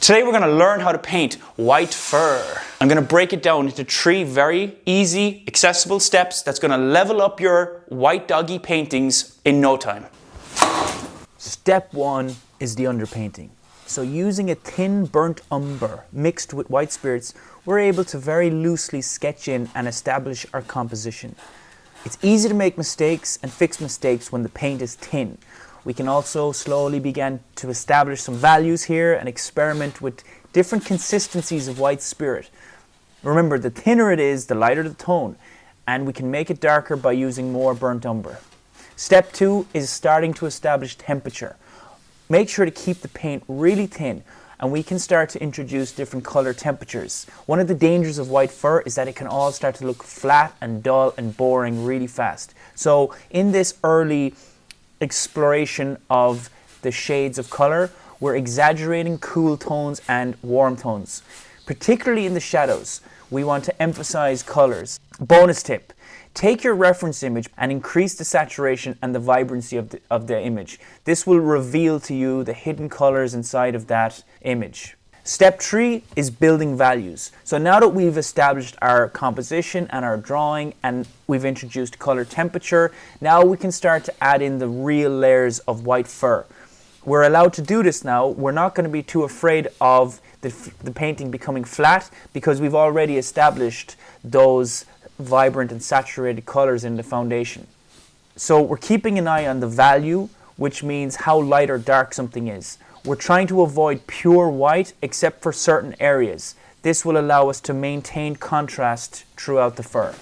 Today we're going to learn how to paint white fur. I'm going to break it down into 3 very easy, accessible steps that's going to level up your white doggy paintings in no time. Step 1 is the underpainting. So using a thin burnt umber mixed with white spirits, we're able to very loosely sketch in and establish our composition. It's easy to make mistakes and fix mistakes when the paint is thin. We can also slowly begin to establish some values here and experiment with different consistencies of white spirit. Remember, the thinner it is, the lighter the tone, and we can make it darker by using more burnt umber. Step 2 is starting to establish temperature. Make sure to keep the paint really thin, and we can start to introduce different color temperatures. One of the dangers of white fur is that it can all start to look flat and dull and boring really fast. So in this early exploration of the shades of color, we're exaggerating cool tones and warm tones. Particularly in the shadows, we want to emphasize colors. Bonus tip: take your reference image and increase the saturation and the vibrancy of the image. This will reveal to you the hidden colors inside of that image. Step 3 is building values. So now that we've established our composition and our drawing and we've introduced color temperature, now we can start to add in the real layers of white fur. We're allowed to do this now. We're not going to be too afraid of the painting becoming flat because we've already established those vibrant and saturated colors in the foundation. So we're keeping an eye on the value, which means how light or dark something is. We're trying to avoid pure white except for certain areas. This will allow us to maintain contrast throughout the fur.